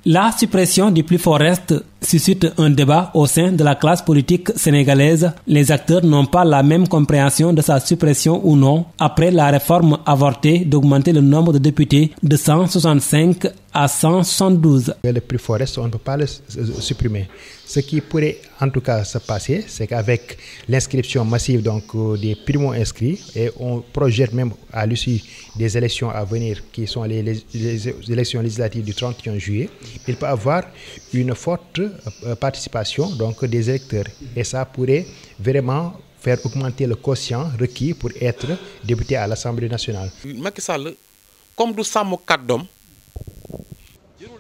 La suppression du plus fort reste suscite un débat au sein de la classe politique sénégalaise. Les acteurs n'ont pas la même compréhension de sa suppression ou non après la réforme avortée d'augmenter le nombre de députés de 165 à 172. Le plus fort reste, on ne peut pas le supprimer. Ce qui pourrait en tout cas se passer, c'est qu'avec l'inscription massive donc, des primo-inscrits, et on projette même à l'issue des élections à venir, qui sont les élections législatives du 31 juillet, il peut y avoir une forte participation donc, des électeurs. Et ça pourrait vraiment faire augmenter le quotient requis pour être député à l'Assemblée nationale. Macky Sall, comme du sàmm kàddoom.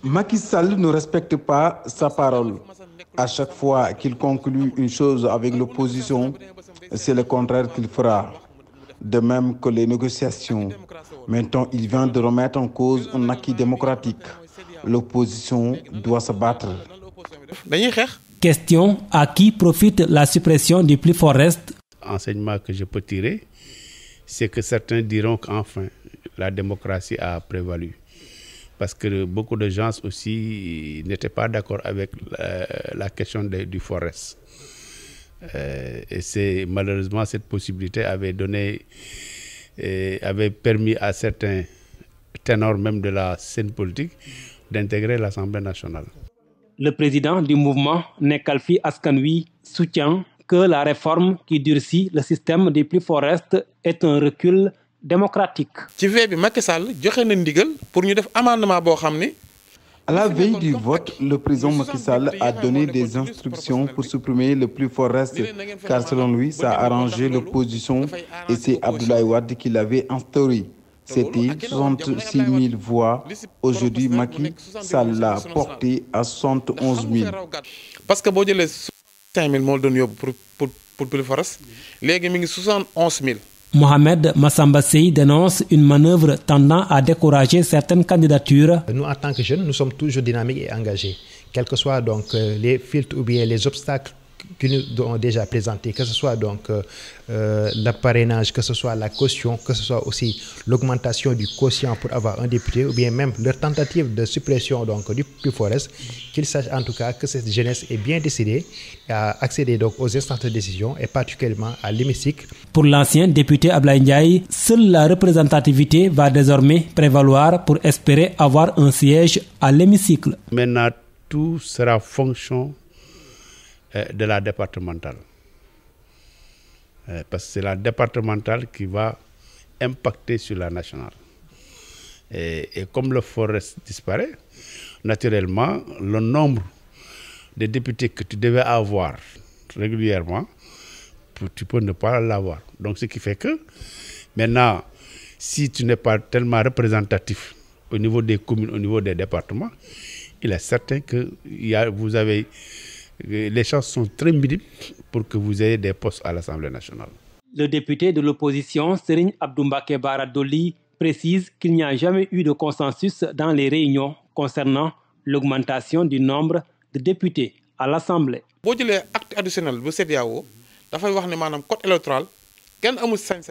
Macky Sall ne respecte pas sa parole. À chaque fois qu'il conclut une chose avec l'opposition, c'est le contraire qu'il fera. De même que les négociations. Maintenant, il vient de remettre en cause un acquis démocratique. L'opposition doit se battre. Question: à qui profite la suppression du plus fort reste? Enseignement que je peux tirer, c'est que certains diront qu'enfin, la démocratie a prévalu. Parce que beaucoup de gens aussi n'étaient pas d'accord avec la question du forest. Et c'est malheureusement cette possibilité avait permis à certains ténors même de la scène politique d'intégrer l'Assemblée nationale. Le président du mouvement Nekkal Fi Askan Wi soutient que la réforme qui durcit le système des plus forts restes est un recul démocratique. À la veille du vote, le président Macky Sall a donné des instructions pour supprimer le plus fort reste, car selon lui, ça a arrangé l'opposition et c'est Abdoulaye Wade qui l'avait instauré. C'était 66 000 voix. Aujourd'hui, Macky Sall l'a porté à 71 000. Parce que si tu 5 000 pour plus fort reste, maintenant il 71 000. Mohamed Massamba Sey dénonce une manœuvre tendant à décourager certaines candidatures. Nous, en tant que jeunes, nous sommes toujours dynamiques et engagés. Quels que soient donc les filtres ou bien les obstacles qui nous ont déjà présentés, que ce soit donc le parrainage, que ce soit la caution, que ce soit aussi l'augmentation du quotient pour avoir un député, ou bien même leur tentative de suppression donc, du plus fort reste, qu'il sache en tout cas que cette jeunesse est bien décidée à accéder donc aux instances de décision et particulièrement à l'hémicycle. Pour l'ancien député Ablaye Ndiaye, seule la représentativité va désormais prévaloir pour espérer avoir un siège à l'hémicycle. Maintenant, tout sera fonction de la départementale. Parce que c'est la départementale qui va impacter sur la nationale. Et comme le forest disparaît, naturellement, le nombre de députés que tu devais avoir régulièrement, tu peux ne pas l'avoir. Donc ce qui fait que, maintenant, si tu n'es pas tellement représentatif au niveau des communes, au niveau des départements, il est certain que vous avez... Les chances sont très minimes pour que vous ayez des postes à l'Assemblée nationale. Le député de l'opposition, Serigne Abdou Mbacké Bara Dolly, précise qu'il n'y a jamais eu de consensus dans les réunions concernant l'augmentation du nombre de députés à l'Assemblée.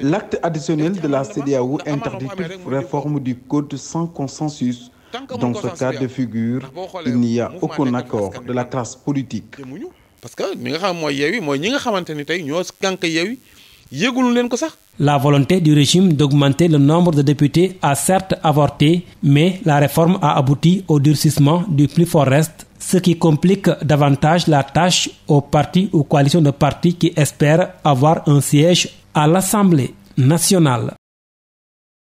L'acte additionnel de la CEDEAO interdit toute réforme du code sans consensus. Dans ce cas de figure, il n'y a aucun accord de la classe politique. La volonté du régime d'augmenter le nombre de députés a certes avorté, mais la réforme a abouti au durcissement du plus fort reste, ce qui complique davantage la tâche aux partis ou coalitions de partis qui espèrent avoir un siège à l'Assemblée nationale.